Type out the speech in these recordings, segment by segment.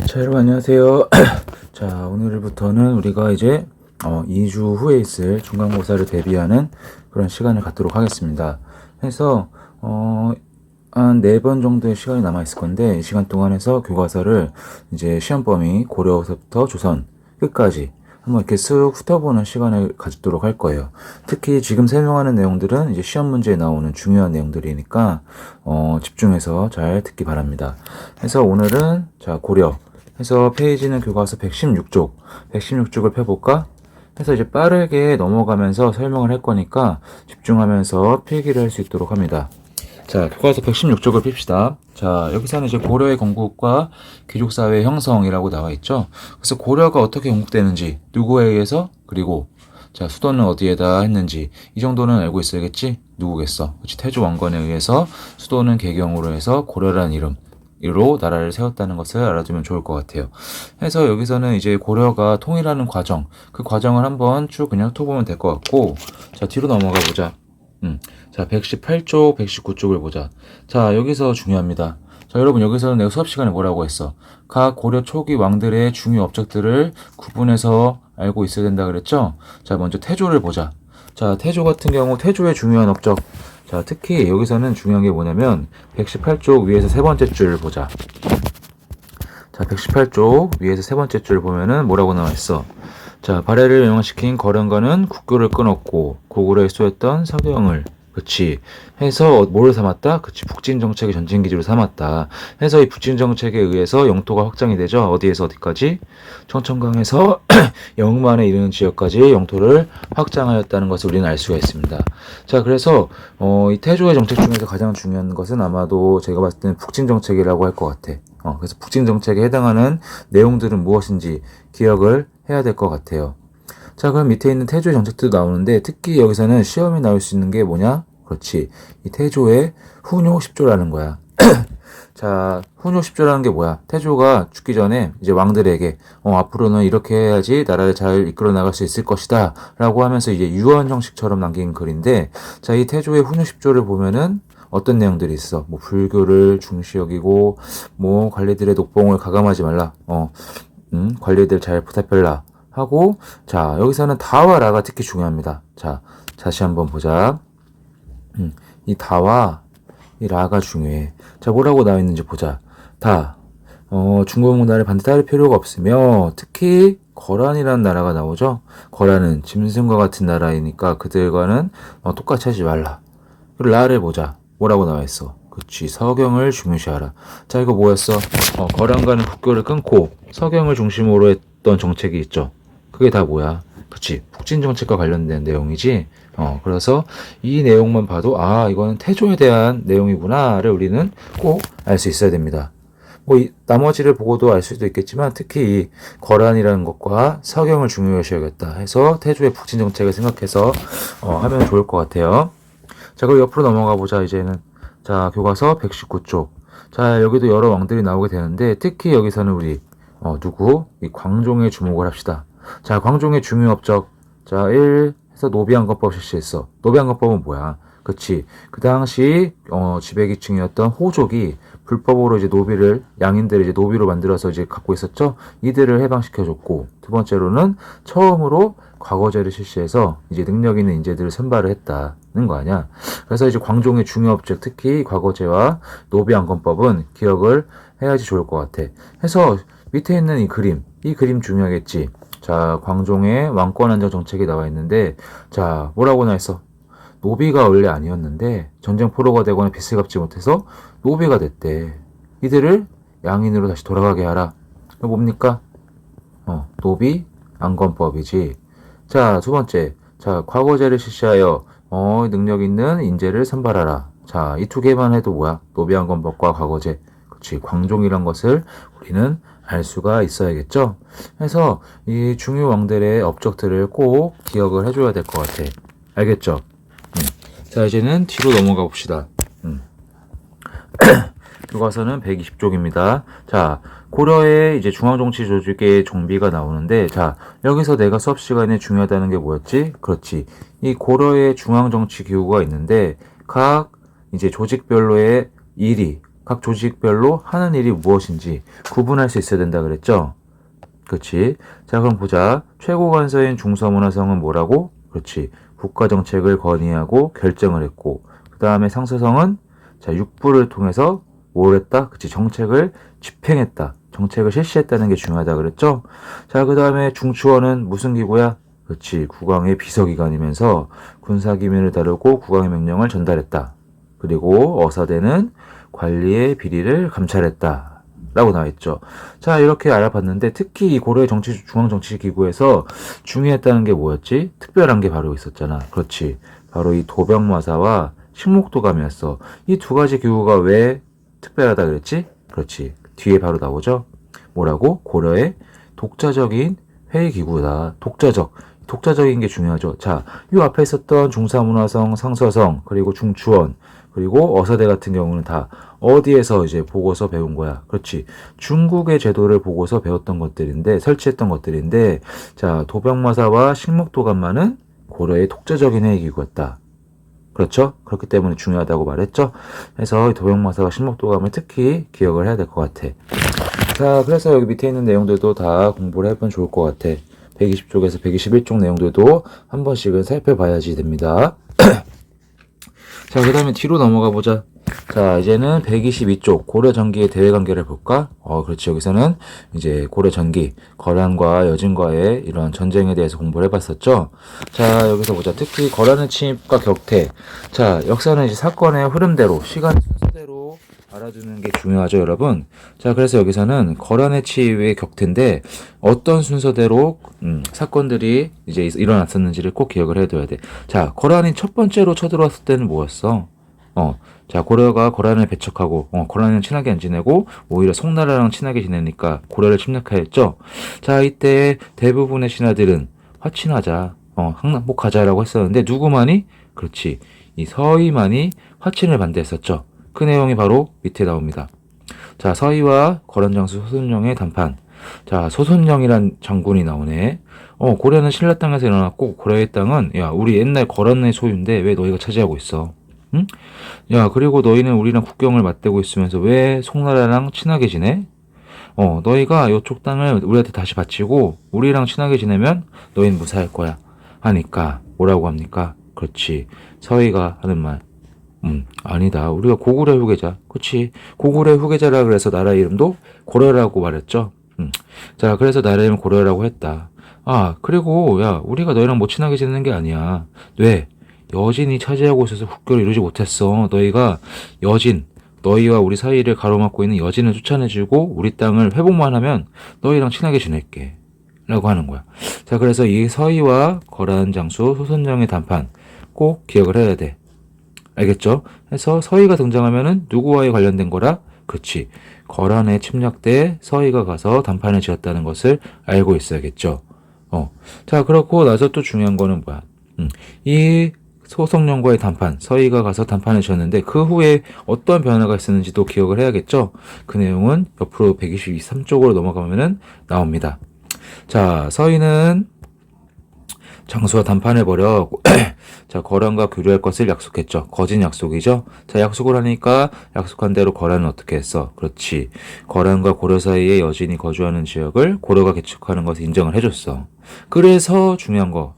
자, 여러분 안녕하세요. 자, 오늘부터는 우리가 이제 2주 후에 있을 중간고사를 대비하는 그런 시간을 갖도록 하겠습니다. 해서 한 4번 정도의 시간이 남아 있을 건데, 이 시간 동안에서 교과서를 이제 시험 범위 고려서부터 조선 끝까지 한번 이렇게 쓱 훑어보는 시간을 가지도록 할 거예요. 특히 지금 설명하는 내용들은 이제 시험 문제에 나오는 중요한 내용들이니까 집중해서 잘 듣기 바랍니다. 그래서 오늘은 자, 고려 해서 페이지는 교과서 116쪽 116쪽을 펴볼까? 해서 이제 빠르게 넘어가면서 설명을 할 거니까 집중하면서 필기를 할 수 있도록 합니다. 자, 교과서 116쪽을 핍시다. 자, 여기서는 이제 고려의 건국과 귀족사회의 형성이라고 나와 있죠. 그래서 고려가 어떻게 건국되는지, 누구에 의해서, 그리고 자, 수도는 어디에다 했는지 이 정도는 알고 있어야겠지? 누구겠어? 그렇지, 태조 왕건에 의해서 수도는 개경으로 해서 고려라는 이로 나라를 세웠다는 것을 알아두면 좋을 것 같아요. 해서 여기서는 이제 고려가 통일하는 과정, 그 과정을 한번 쭉 그냥 훑어보면 될 것 같고, 자, 뒤로 넘어가 보자. 자, 118쪽, 119쪽을 보자. 자, 여기서 중요합니다. 자, 여러분, 여기서는 내가 수업 시간에 뭐라고 했어? 각 고려 초기 왕들의 중요 업적들을 구분해서 알고 있어야 된다 그랬죠? 자, 먼저 태조를 보자. 자, 태조 같은 경우, 태조의 중요한 업적. 자, 특히 여기서는 중요한 게 뭐냐면, 118쪽 위에서 세 번째 줄을 보자. 자, 118쪽 위에서 세 번째 줄 보면은 뭐라고 나와 있어? 자, 발해를 영화시킨 거련가는 국교를 끊었고 고구려에 쏘였던 서경을 그치 해서 뭐를 삼았다? 그치, 북진정책의 전진기지로 삼았다. 해서 이 북진정책에 의해서 영토가 확장이 되죠. 어디에서 어디까지? 청천강에서 영만에 이르는 지역까지 영토를 확장하였다는 것을 우리는 알 수가 있습니다. 자, 그래서 이 태조의 정책 중에서 가장 중요한 것은 아마도 제가 봤을 때는 북진정책이라고 할 것 같아. 그래서 북진정책에 해당하는 내용들은 무엇인지 기억을 해야 될 것 같아요. 자, 그럼 밑에 있는 태조의 정책도 나오는데, 특히 여기서는 시험에 나올 수 있는 게 뭐냐? 그렇지, 이 태조의 훈요 10조라는 거야. 자, 훈요 10조라는 게 뭐야? 태조가 죽기 전에 이제 왕들에게 앞으로는 이렇게 해야지 나라를 잘 이끌어 나갈 수 있을 것이다 라고 하면서 이제 유언 형식처럼 남긴 글인데, 자, 이 태조의 훈요 10조를 보면은 어떤 내용들이 있어? 뭐 불교를 중시 여기고, 뭐 관리들의 녹봉을 가감하지 말라. 관리들 잘 부탁할라 하고, 자, 여기서는 다와 라가 특히 중요합니다. 자, 다시 한번 보자. 이 다와 이 라가 중요해. 자, 뭐라고 나와 있는지 보자. 다, 중국 문화를 반드시 따를 필요가 없으며, 특히 거란이라는 나라가 나오죠. 거란은 짐승과 같은 나라이니까 그들과는 똑같이 하지 말라. 그리고 라를 보자. 뭐라고 나와 있어? 그치, 서경을 중요시하라. 자, 이거 뭐였어? 거란과는 국교를 끊고 서경을 중심으로 했던 정책이 있죠. 그게 다 뭐야? 그치, 북진 정책과 관련된 내용이지. 그래서 이 내용만 봐도 이거는 태조에 대한 내용이구나를 우리는 꼭 알 수 있어야 됩니다. 뭐 나머지를 보고도 알 수도 있겠지만, 특히 이 거란이라는 것과 서경을 중요시하겠다 해서 태조의 북진 정책을 생각해서 하면 좋을 것 같아요. 자, 그럼 옆으로 넘어가 보자. 이제는 자, 교과서 119쪽. 자, 여기도 여러 왕들이 나오게 되는데, 특히 여기서는 우리 누구? 이 광종에 주목을 합시다. 자, 광종의 중요 업적. 자, 1 해서 노비안건법 실시했어. 노비안건법은 뭐야? 그치, 그 당시 지배기층이었던 호족이 불법으로 이제 양인들을 이제 노비로 만들어서 이제 갖고 있었죠. 이들을 해방시켜줬고, 두 번째로는 처음으로 과거제를 실시해서 이제 능력 있는 인재들을 선발을 했다는 거 아니야. 그래서 이제 광종의 중요 업적, 특히 과거제와 노비안건법은 기억을 해야지 좋을 것 같아. 해서 밑에 있는 이 그림 중요하겠지. 자, 광종의 왕권 안정 정책이 나와 있는데, 자, 뭐라고 나와 있어? 노비가 원래 아니었는데 전쟁 포로가 되거나 빚을 갚지 못해서 노비가 됐대. 이들을 양인으로 다시 돌아가게 하라. 이거 뭡니까? 노비 안건법이지. 자, 두 번째. 자, 과거제를 실시하여 능력 있는 인재를 선발하라. 자, 이 두 개만 해도 뭐야? 노비 안건법과 과거제. 그렇지, 광종이란 것을 우리는 알 수가 있어야겠죠. 그래서 이 중요 왕들의 업적들을 꼭 기억을 해줘야 될 것 같아. 알겠죠? 자, 이제는 뒤로 넘어가 봅시다. 교과서는 120쪽입니다. 자, 고려의 이제 중앙정치 조직의 정비가 나오는데, 자, 여기서 내가 수업 시간에 중요하다는 게 뭐였지? 그렇지, 이 고려의 중앙정치 기구가 있는데 각 이제 조직별로의 일이 각 조직별로 하는 일이 무엇인지 구분할 수 있어야 된다 그랬죠? 그렇지. 자, 그럼 보자. 최고 관서인 중서문화성은 뭐라고? 그렇지. 국가정책을 건의하고 결정을 했고, 그 다음에 상서성은 자, 육부를 통해서 뭘 했다? 그치. 정책을 집행했다. 정책을 실시했다는 게 중요하다 그랬죠? 자, 그 다음에 중추원은 무슨 기구야? 그렇지. 국왕의 비서기관이면서 군사기밀을 다루고 국왕의 명령을 전달했다. 그리고 어사대는 관리의 비리를 감찰했다. 라고 나와있죠. 자, 이렇게 알아봤는데 특히 이 고려의 중앙정치기구에서 중요했다는 게 뭐였지? 특별한 게 바로 있었잖아. 그렇지. 바로 이 도병마사와 식목도감이었어. 이 두 가지 기구가 왜 특별하다 그랬지? 그렇지. 뒤에 바로 나오죠. 뭐라고? 고려의 독자적인 회의기구다. 독자적인 게 중요하죠. 자, 이 앞에 있었던 중사문화성, 상서성, 그리고 중추원, 그리고 어서대 같은 경우는 다 어디에서 이제 보고서 배운 거야. 그렇지. 중국의 제도를 보고서 배웠던 것들인데, 설치했던 것들인데, 자, 도병마사와 식목도감만은 고려의 독자적인 회의기구였다. 그렇죠? 그렇기 때문에 중요하다고 말했죠? 그래서 도병마사와 식목도감을 특히 기억을 해야 될 것 같아. 자, 그래서 여기 밑에 있는 내용들도 다 공부를 해보면 좋을 것 같아. 120쪽에서 121쪽 내용들도 한 번씩은 살펴봐야지 됩니다. 자, 그 다음에 뒤로 넘어가 보자. 자, 이제는 122쪽 고려전기의 대외관계를 볼까? 그렇지. 여기서는 이제 고려전기, 거란과 여진과의 이런 전쟁에 대해서 공부를 해봤었죠. 자, 여기서 보자. 특히 거란의 침입과 격퇴. 자, 역사는 이제 사건의 흐름대로, 시간 순서대로 알아두는 게 중요하죠, 여러분. 자, 그래서 여기서는 거란의 침입의 격퇴인데 어떤 순서대로 사건들이 이제 일어났었는지를 꼭 기억을 해둬야 돼. 자, 거란이 첫 번째로 쳐들어왔을 때는 뭐였어? 자, 고려가 거란을 배척하고, 거란이랑 친하게 안 지내고, 오히려 송나라랑 친하게 지내니까 고려를 침략하였죠. 자, 이때 대부분의 신하들은 화친하자, 항복하자라고 했었는데, 누구만이? 그렇지. 이 서희만이 화친을 반대했었죠. 그 내용이 바로 밑에 나옵니다. 자, 서희와 거란 장수 소손영의談判. 자, 소손영이란 장군이 나오네. 고려는 신라 땅에서 일어났고, 고려의 땅은, 야, 우리 옛날 거란의 소유인데, 왜 너희가 차지하고 있어? 응? 야, 그리고 너희는 우리랑 국경을 맞대고 있으면서 왜 송나라랑 친하게 지내? 너희가 이쪽 땅을 우리한테 다시 바치고 우리랑 친하게 지내면 너희는 무사할 거야. 하니까 뭐라고 합니까? 그렇지. 서희가 하는 말. 아니다. 우리가 고구려 후계자. 그렇지. 고구려 후계자라 그래서 나라 이름도 고려라고 말했죠. 자, 그래서 나라 이름 고려라고 했다. 아, 그리고 야, 우리가 너희랑 뭐 친하게 지내는 게 아니야. 왜? 여진이 차지하고 있어서 국교를 이루지 못했어. 너희가 너희와 우리 사이를 가로막고 있는 여진을 쫓아내주고 우리 땅을 회복만 하면 너희랑 친하게 지낼게. 라고 하는 거야. 자, 그래서 이 서희와 거란 장수 소선영의談判꼭 기억을 해야 돼. 알겠죠? 그래서 서희가 등장하면은 누구와의 관련된 거라? 그렇지. 거란의 침략 때 서희가 가서談判을 지었다는 것을 알고 있어야겠죠. 자, 그렇고 나서 또 중요한 거는 뭐야? 이 소성령과의談判, 서희가 가서談判을 지었는데 그 후에 어떤 변화가 있었는지도 기억을 해야겠죠. 그 내용은 옆으로 123쪽으로 넘어가면은 나옵니다. 자, 서희는 장수와談判을 벌여 자, 거란과 교류할 것을 약속했죠. 거짓 약속이죠. 자, 약속을 하니까 약속한 대로 거란은 어떻게 했어? 그렇지. 거란과 고려 사이에 여진이 거주하는 지역을 고려가 개척하는 것을 인정을 해줬어. 그래서 중요한 거.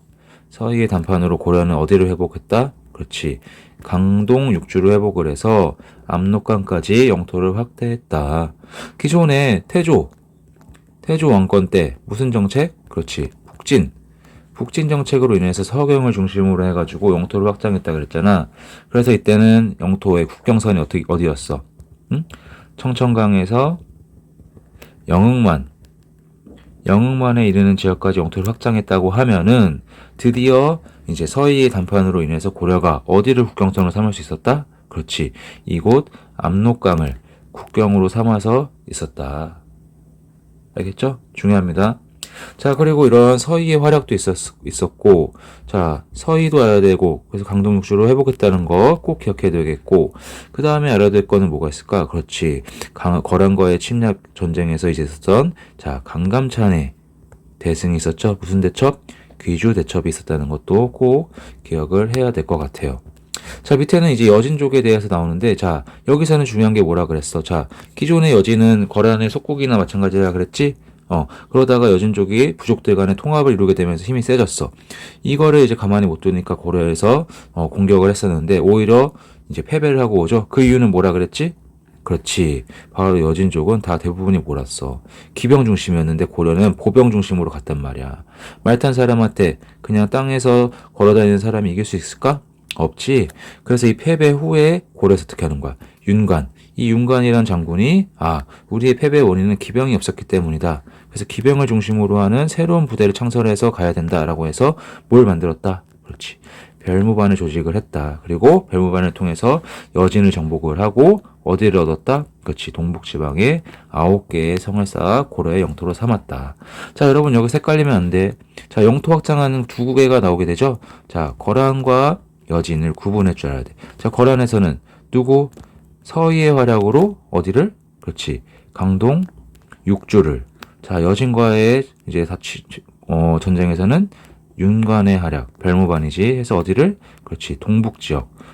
서희의談判으로 고려는 어디를 회복했다? 그렇지. 강동 육주를 회복을 해서 압록강까지 영토를 확대했다. 기존에 태조 왕권 때 무슨 정책? 그렇지. 북진 정책으로 인해서 서경을 중심으로 해가지고 영토를 확장했다 그랬잖아. 그래서 이때는 영토의 국경선이 어디였어? 응? 청천강에서 영흥만에 이르는 지역까지 영토를 확장했다고 하면은 드디어 이제 서희의談判으로 인해서 고려가 어디를 국경선으로 삼을 수 있었다? 그렇지. 이곳 압록강을 국경으로 삼아서 있었다. 알겠죠? 중요합니다. 자, 그리고 이런 서희의 활약도 있었고, 자, 서희도 알아야 되고, 그래서 강동육주로 회복했다는 거 꼭 기억해야 되겠고, 그 다음에 알아야 될 거는 뭐가 있을까? 그렇지. 거란과의 침략 전쟁에서 이제 있었던, 자, 강감찬의 대승이 있었죠. 무슨 대첩? 귀주 대첩이 있었다는 것도 꼭 기억을 해야 될 것 같아요. 자, 밑에는 이제 여진족에 대해서 나오는데, 자, 여기서는 중요한 게 뭐라 그랬어? 자, 기존의 여진은 거란의 속국이나 마찬가지라 그랬지? 그러다가 여진족이 부족들 간의 통합을 이루게 되면서 힘이 세졌어. 이거를 이제 가만히 못 두니까 고려해서 공격을 했었는데, 오히려 이제 패배를 하고 오죠. 그 이유는 뭐라 그랬지? 그렇지. 바로 여진족은 다 대부분이 몰았어. 기병 중심이었는데 고려는 보병 중심으로 갔단 말이야. 말 탄 사람한테 그냥 땅에서 걸어다니는 사람이 이길 수 있을까? 없지. 그래서 이 패배 후에 고려에서 어떻게 하는 거야? 윤관. 이 윤관이란 장군이 우리의 패배의 원인은 기병이 없었기 때문이다. 그래서 기병을 중심으로 하는 새로운 부대를 창설해서 가야 된다라고 해서 뭘 만들었다? 그렇지. 별무반을 조직을 했다. 그리고 별무반을 통해서 여진을 정복을 하고 어디를 얻었다? 그렇지. 동북지방에 9개의 성을 쌓아 고려의 영토로 삼았다. 자, 여러분 여기서 헷갈리면 안 돼. 자, 영토 확장하는 두 국해가 나오게 되죠. 자, 거란과 여진을 구분할 줄 알아야 돼. 자, 거란에서는 누구? 서희의 활약으로 어디를? 그렇지. 강동 육주를. 자, 여진과의 이제 전쟁에서는 윤관의 활약, 별무반이지 해서 어디를? 그렇지.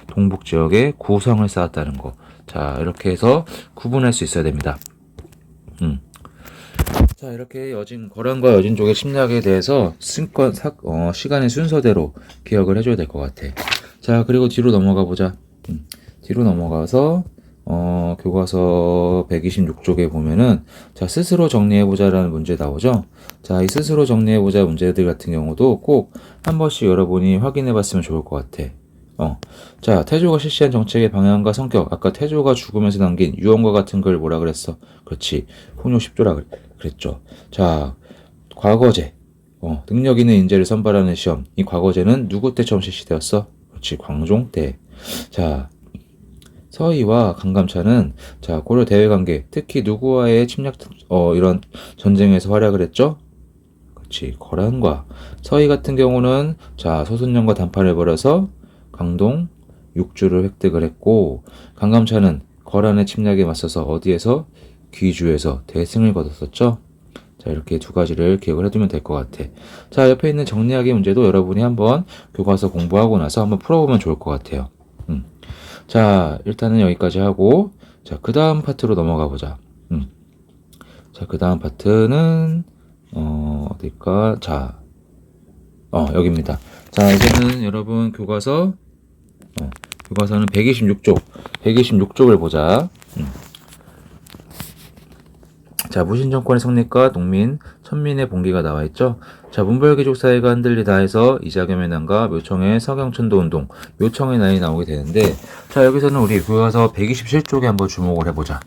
동북지역에 구성을 쌓았다는 거. 자, 이렇게 해서 구분할 수 있어야 됩니다. 자, 이렇게 거란과 여진족의 침략에 대해서 시간의 순서대로 기억을 해줘야 될 것 같아. 자, 그리고 뒤로 넘어가 보자. 뒤로 넘어가서, 교과서 126쪽에 보면은, 자, 스스로 정리해보자라는 문제 나오죠? 자, 이 스스로 정리해보자 문제들 같은 경우도 꼭 한 번씩 여러분이 확인해봤으면 좋을 것 같아. 자, 태조가 실시한 정책의 방향과 성격. 아까 태조가 죽으면서 남긴 유언과 같은 걸 뭐라 그랬어? 그렇지. 훈요 10조라 그랬죠. 자, 과거제. 능력 있는 인재를 선발하는 시험. 이 과거제는 누구 때 처음 실시되었어? 그렇지. 광종 때. 자, 서희와 강감찬은 자, 고려 대외 관계, 특히 누구와의 침략 이런 전쟁에서 활약을 했죠? 그렇지. 거란과 서희 같은 경우는 자, 소순령과 단판을 벌여서 강동 육주를 획득을 했고, 강감찬은 거란의 침략에 맞서서 어디에서? 귀주에서 대승을 거뒀었죠. 자, 이렇게 두 가지를 기억을 해두면 될 것 같아. 자, 옆에 있는 정리하기 문제도 여러분이 한번 교과서 공부하고 나서 한번 풀어보면 좋을 것 같아요. 자, 일단은 여기까지 하고, 자, 그 다음 파트로 넘어가 보자. 자, 그 다음 파트는, 어딜까? 자, 여기입니다. 자, 이제는 여러분 교과서는 126쪽을 보자. 자, 무신정권의 성립과 농민, 천민의 봉기가 나와 있죠. 자, 문벌귀족 사회가 흔들리다 해서 이자겸의 난과 묘청의 서경천도운동, 묘청의 난이 나오게 되는데, 자, 여기서는 우리 교과서 127쪽에 한번 주목을 해보자.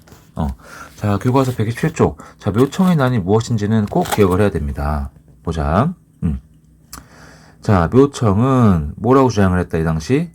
자, 교과서 127쪽. 자, 묘청의 난이 무엇인지는 꼭 기억을 해야 됩니다. 보자. 자, 묘청은 뭐라고 주장을 했다, 이 당시?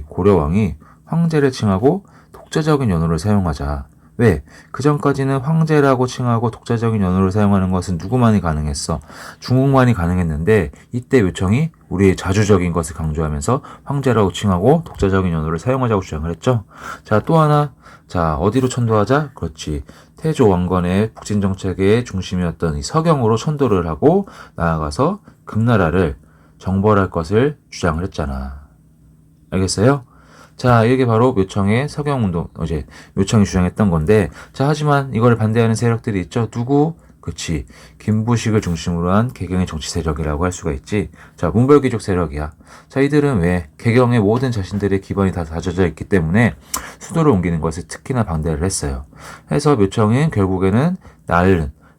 고려왕이 황제를 칭하고 독자적인 연호를 사용하자. 왜? 그 전까지는 황제라고 칭하고 독자적인 연호를 사용하는 것은 누구만이 가능했어? 중국만이 가능했는데, 이때 묘청이 우리의 자주적인 것을 강조하면서 황제라고 칭하고 독자적인 연호를 사용하자고 주장을 했죠. 자, 또 하나. 자, 어디로 천도하자? 그렇지. 태조 왕건의 북진정책의 중심이었던 이 서경으로 천도를 하고 나아가서 금나라를 정벌할 것을 주장을 했잖아. 알겠어요? 자, 이게 바로 묘청의 서경운동, 묘청이 주장했던 건데, 자, 하지만 이걸 반대하는 세력들이 있죠. 누구? 그치. 김부식을 중심으로 한 개경의 정치 세력이라고 할 수가 있지. 자, 문벌귀족 세력이야. 자, 이들은 왜? 개경의 모든 자신들의 기반이 다 다져져 있기 때문에 수도를 옮기는 것을 특히나 반대를 했어요. 해서 묘청은 결국에는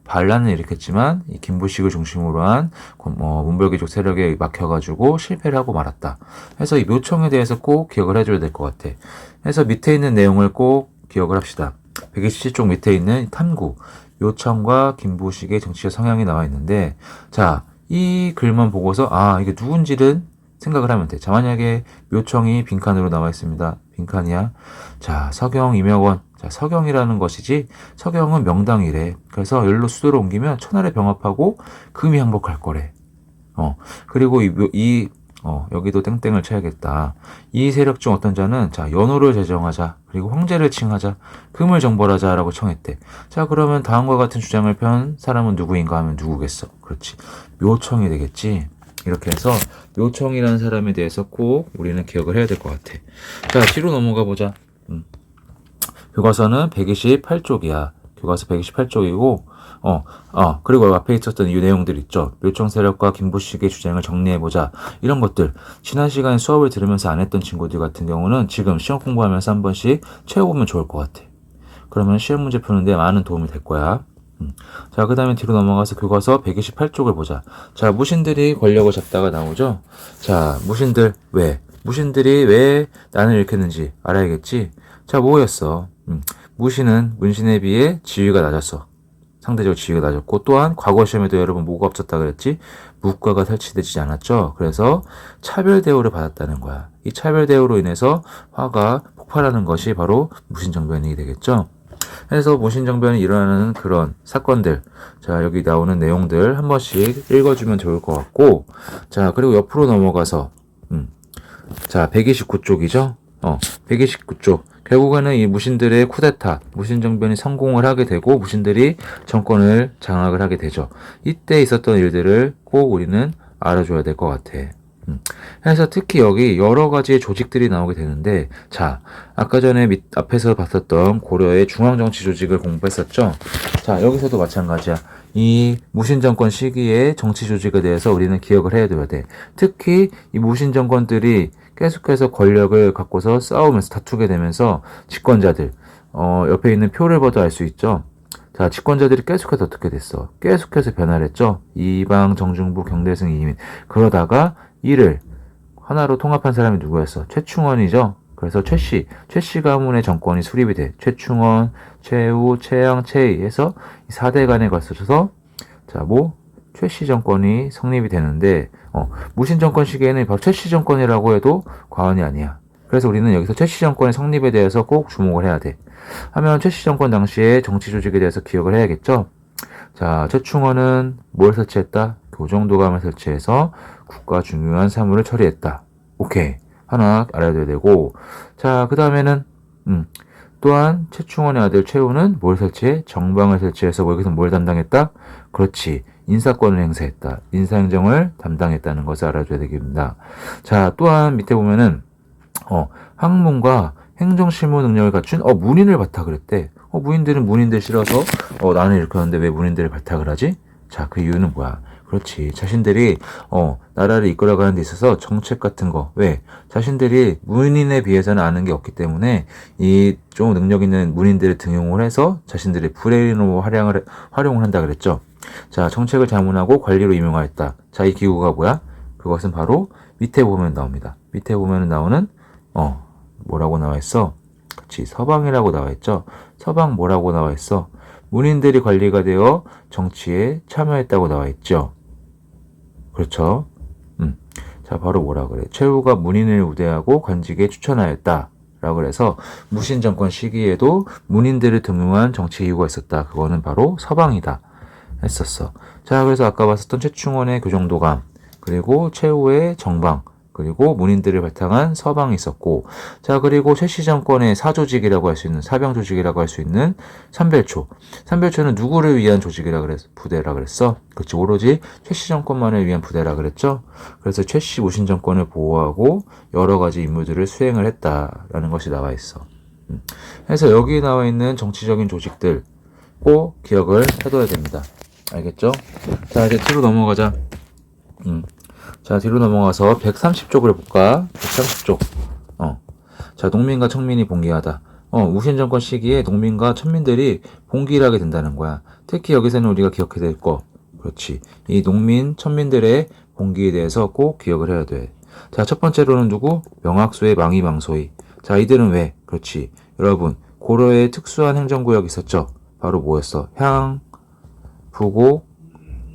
반란을 일으켰지만 이 김부식을 중심으로 한 문벌귀족 세력에 막혀가지고 실패를 하고 말았다. 그래서 이 묘청에 대해서 꼭 기억을 해줘야 될 것 같아. 그래서 밑에 있는 내용을 꼭 기억을 합시다. 127쪽 밑에 있는 탐구, 묘청과 김부식의 정치적 성향이 나와 있는데, 자, 이 글만 보고서 이게 누군지는 생각을 하면 돼. 자, 만약에 묘청이 빈칸으로 나와 있습니다. 빈칸이야. 자, 서경, 임혁원. 자, 서경이라는 것이지, 서경은 명당이래. 그래서 열로 수도를 옮기면 천하를 병합하고 금이 항복할 거래. 그리고 여기도 땡땡을 쳐야겠다. 이 세력 중 어떤 자는, 자, 연호를 제정하자. 그리고 황제를 칭하자. 금을 정벌하자라고 청했대. 자, 그러면 다음과 같은 주장을 편 사람은 누구인가 하면 누구겠어? 그렇지. 묘청이 되겠지. 이렇게 해서 묘청이라는 사람에 대해서 꼭 우리는 기억을 해야 될 것 같아. 자, 뒤로 넘어가 보자. 교과서는 128쪽이야. 교과서 128쪽이고, 그리고 앞에 있었던 이 내용들 있죠. 묘청 세력과 김부식의 주장을 정리해보자. 이런 것들. 지난 시간에 수업을 들으면서 안 했던 친구들 같은 경우는 지금 시험 공부하면서 한 번씩 채워보면 좋을 것 같아. 그러면 시험 문제 푸는데 많은 도움이 될 거야. 자, 그 다음에 뒤로 넘어가서 교과서 128쪽을 보자. 자, 무신들이 권력을 잡다가 나오죠. 자, 무신들이 왜 난을 일으켰는지 알아야겠지. 자, 뭐였어? 무신은 문신에 비해 지위가 낮았어. 상대적으로 지위가 낮았고, 또한 과거 시험에도 여러분 뭐가 없었다 그랬지? 무과가 설치되지 않았죠. 그래서 차별 대우를 받았다는 거야. 이 차별 대우로 인해서 화가 폭발하는 것이 바로 무신정변이 되겠죠. 그래서 무신정변이 일어나는 그런 사건들, 자, 여기 나오는 내용들 한 번씩 읽어주면 좋을 것 같고, 자, 그리고 옆으로 넘어가서 자, 129쪽이죠. 129쪽. 결국에는 이 무신들의 쿠데타, 무신정변이 성공을 하게 되고 무신들이 정권을 장악을 하게 되죠. 이때 있었던 일들을 꼭 우리는 알아줘야 될 것 같아. 그래서 특히 여기 여러 가지의 조직들이 나오게 되는데, 자, 아까 전에 앞에서 봤었던 고려의 중앙정치 조직을 공부했었죠. 자, 여기서도 마찬가지야. 이 무신정권 시기의 정치 조직에 대해서 우리는 기억을 해둬야 돼. 특히 이 무신정권들이 계속해서 권력을 갖고서 싸우면서 다투게 되면서 집권자들, 옆에 있는 표를 봐도 알 수 있죠. 자, 집권자들이 계속해서 어떻게 됐어? 계속해서 변화를 했죠. 이방, 정중부, 경대승, 이민. 그러다가 이를 하나로 통합한 사람이 누구였어? 최충원이죠. 그래서 최씨 가문의 정권이 수립이 돼. 최충원, 최우, 최양, 최희 해서 이 4대 간에 걸쳐서 자, 최씨 정권이 성립이 되는데, 무신 정권 시기에는 바로 최씨 정권이라고 해도 과언이 아니야. 그래서 우리는 여기서 최씨 정권의 성립에 대해서 꼭 주목을 해야 돼. 하면 최씨 정권 당시의 정치 조직에 대해서 기억을 해야겠죠. 자, 최충원은 뭘 설치했다? 교정도감을 설치해서 국가 중요한 사무를 처리했다. 오케이. 하나 알아둬야 되고, 자, 그 다음에는 또한 최충원의 아들 최우는 뭘 설치해? 정방을 설치해서 여기서 뭘 담당했다? 그렇지. 인사권을 행사했다. 인사행정을 담당했다는 것을 알아줘야 되겠습니다. 자, 또한 밑에 보면은 학문과 행정실무 능력을 갖춘 문인을 발탁을 했대. 무인들은 문인들 싫어서 나는 이렇게 하는데 왜 문인들을 발탁을 하지? 자, 그 이유는 뭐야? 그렇지. 자신들이 나라를 이끌어가는 데 있어서 정책 같은 거, 왜? 자신들이 문인에 비해서는 아는 게 없기 때문에 이 좀 능력 있는 문인들을 등용을 해서 자신들의 브레인으로 활용을 한다 그랬죠. 자, 정책을 자문하고 관리로 임명하였다. 자, 이 기구가 뭐야? 그것은 바로 밑에 보면 나옵니다. 밑에 보면 나오는 뭐라고 나와 있어? 그렇지. 서방이라고 나와 있죠. 서방 뭐라고 나와 있어? 문인들이 관리가 되어 정치에 참여했다고 나와 있죠. 그렇죠. 자, 바로 뭐라 그래? 최후가 문인을 우대하고 관직에 추천하였다. 라고 그래서 무신 정권 시기에도 문인들을 등용한 정치 이유가 있었다. 그거는 바로 서방이다. 했었어. 자, 그래서 아까 봤었던 최충원의 교정도감, 그리고 최후의 정방, 그리고 문인들을 바탕한 서방이 있었고, 자, 그리고 최씨 정권의 사조직이라고 할 수 있는, 사병조직이라고 할 수 있는 삼별초. 삼별초는 누구를 위한 조직이라 그랬어? 부대라 그랬어? 그렇지. 오로지 최씨 정권만을 위한 부대라 그랬죠? 그래서 최씨 무신 정권을 보호하고 여러 가지 임무들을 수행을 했다라는 것이 나와 있어. 그래서 여기 나와 있는 정치적인 조직들 꼭 기억을 해둬야 됩니다. 알겠죠? 자, 이제 뒤로 넘어가자. 자, 뒤로 넘어가서 130쪽을 볼까? 130쪽. 자, 농민과 청민이 봉기하다. 무신정권 시기에 농민과 천민들이 봉기를 하게 된다는 거야. 특히 여기서는 우리가 기억해야 될 거. 그렇지. 이 농민, 천민들의 봉기에 대해서 꼭 기억을 해야 돼. 자, 첫 번째로는 누구? 명학소의 망이망소이. 자, 이들은 왜? 그렇지. 여러분, 고려에 특수한 행정구역이 있었죠? 바로 뭐였어? 향, 부고,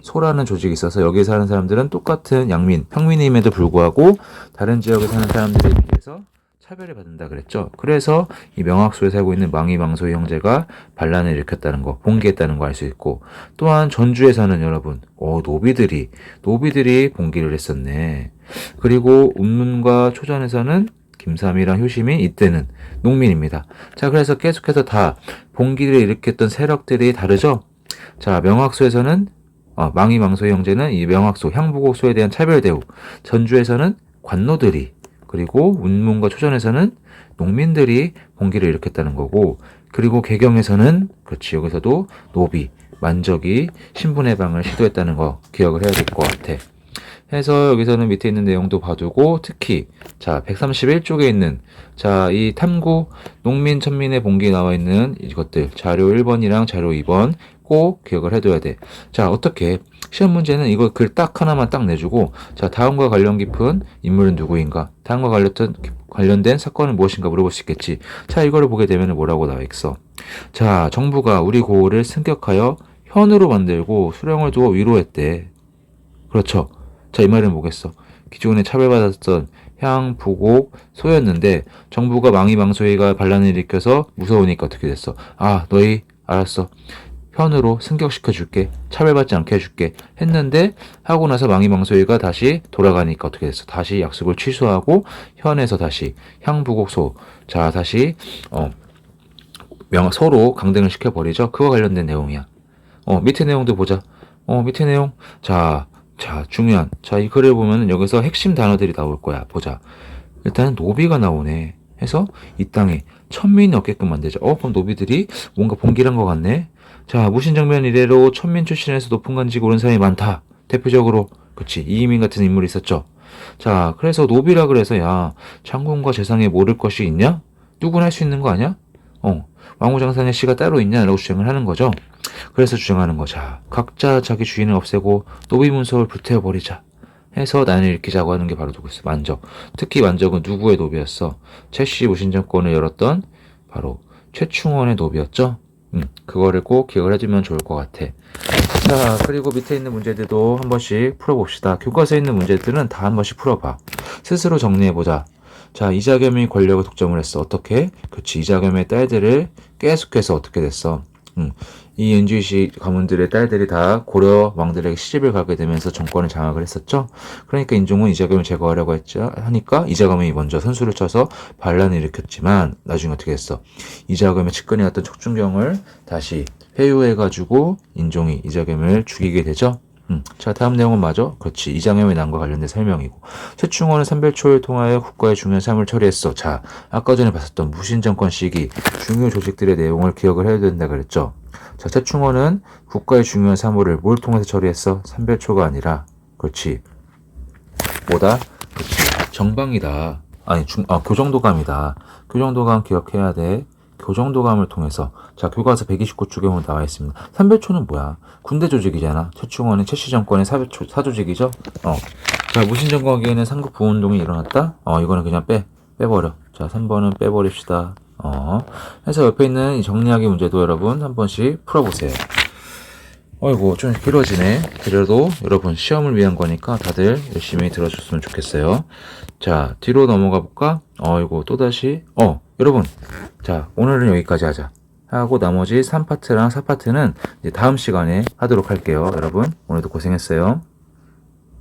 소라는 조직이 있어서 여기에 사는 사람들은 똑같은 양민, 평민임에도 불구하고 다른 지역에 사는 사람들에 비해서 차별을 받는다 그랬죠. 그래서 이 명학소에 살고 있는 망이망소의 형제가 반란을 일으켰다는 거, 봉기했다는 거 알 수 있고, 또한 전주에 사는 여러분, 노비들이 봉기를 했었네. 그리고 운문과 초전에서는 김삼이랑 효심이 이때는 농민입니다. 자, 그래서 계속해서 다 봉기를 일으켰던 세력들이 다르죠. 자, 명학소에서는 망이망소의 형제는 이 명학소, 향부곡소에 대한 차별 대우. 전주에서는 관노들이, 그리고 운문과 초전에서는 농민들이 봉기를 일으켰다는 거고, 그리고 개경에서는, 그렇지, 여기서도 노비, 만적이 신분해방을 시도했다는 거 기억을 해야 될 것 같아. 해서 여기서는 밑에 있는 내용도 봐두고, 특히 자 131쪽에 있는 자 이 탐구 농민 천민의 봉기에 나와 있는 이것들 자료 1번이랑 자료 2번 꼭 기억을 해둬야 돼. 자, 어떻게 시험 문제는 이거 글 딱 하나만 딱 내주고, 자 다음과 관련 깊은 인물은 누구인가, 다음과 관련된 사건은 무엇인가 물어볼 수 있겠지. 자, 이거를 보게 되면 뭐라고 나와 있어. 자, 정부가 우리 고을을 승격하여 현으로 만들고 수령을 두어 위로했대. 그렇죠. 자, 이 말은 뭐겠어? 기존에 차별받았던 향, 부곡, 소였는데 정부가 망이망소이가 반란을 일으켜서 무서우니까 어떻게 됐어? 아, 너희 알았어. 현으로 승격시켜줄게. 차별받지 않게 해줄게. 했는데 하고 나서 망이망소이가 다시 돌아가니까 어떻게 됐어? 다시 약속을 취소하고 현에서 다시 향, 부곡, 소. 자, 다시 서로 강등을 시켜버리죠. 그와 관련된 내용이야. 밑에 내용도 보자. 밑에 내용. 자, 중요한. 자, 이 글을 보면 여기서 핵심 단어들이 나올 거야. 보자. 일단은 노비가 나오네. 해서 이 땅에 천민이 없게끔 만들자. 그럼 노비들이 뭔가 봉기한 것 같네. 자, 무신정변 이래로 천민 출신에서 높은 관직에 오른 사람이 많다. 대표적으로, 그치, 이이민 같은 인물이 있었죠. 자, 그래서 노비라 그래서, 야, 장군과 재상에 모를 것이 있냐? 누구나 할 수 있는 거 아니야? 왕후장산의 시가 따로 있냐라고 주장을 하는 거죠. 그래서 주장하는 거자. 각자 자기 주인을 없애고 노비 문서를 불태워버리자 해서 난을 일으키자고 하는 게 바로 누구였어? 만적. 특히 만적은 누구의 노비였어? 최씨 무신정권을 열었던 바로 최충원의 노비였죠. 그거를 꼭 기억을 해두면 좋을 것 같아. 자, 그리고 밑에 있는 문제들도 한 번씩 풀어봅시다. 교과서에 있는 문제들은 다 한 번씩 풀어봐. 스스로 정리해보자. 자, 이자겸이 권력을 독점을 했어. 어떻게? 그치, 이자겸의 딸들을 계속해서 어떻게 됐어? 이 은주시 가문들의 딸들이 다 고려 왕들에게 시집을 가게 되면서 정권을 장악을 했었죠. 그러니까 인종은 이자겸을 제거하려고 하니까 이자겸이 먼저 선수를 쳐서 반란을 일으켰지만 나중에 어떻게 했어? 이자겸의 측근이 왔던 척준경을 다시 회유해가지고 인종이 이자겸을 죽이게 되죠. 자, 다음 내용은 맞아? 그렇지. 이자겸의 난과 관련된 설명이고. 최충원은 삼별초를 통하여 국가의 중요한 사람을 처리했어. 자, 아까 전에 봤었던 무신정권 시기 중요 조직들의 내용을 기억을 해야 된다 그랬죠. 자, 최충원은 국가의 중요한 사물을 뭘 통해서 처리했어? 삼별초가 아니라, 그렇지. 뭐다? 그렇지. 정방이다. 아니, 교정도감이다. 교정도감 기억해야 돼. 교정도감을 통해서. 자, 교과서 129쪽에 보면 나와 있습니다. 삼별초는 뭐야? 군대 조직이잖아. 최충원은 최씨 정권의 사조직이죠? 자, 무신정권기에는 상급 부운동이 일어났다? 이거는 그냥 빼버려. 자, 3번은 빼버립시다. 해서 옆에 있는 이 정리하기 문제도 여러분 한 번씩 풀어보세요. 어이구, 좀 길어지네. 그래도 여러분 시험을 위한 거니까 다들 열심히 들어줬으면 좋겠어요. 자, 뒤로 넘어가 볼까? 이거 또다시, 여러분. 자, 오늘은 여기까지 하자. 하고 나머지 3파트랑 4파트는 이제 다음 시간에 하도록 할게요. 여러분, 오늘도 고생했어요.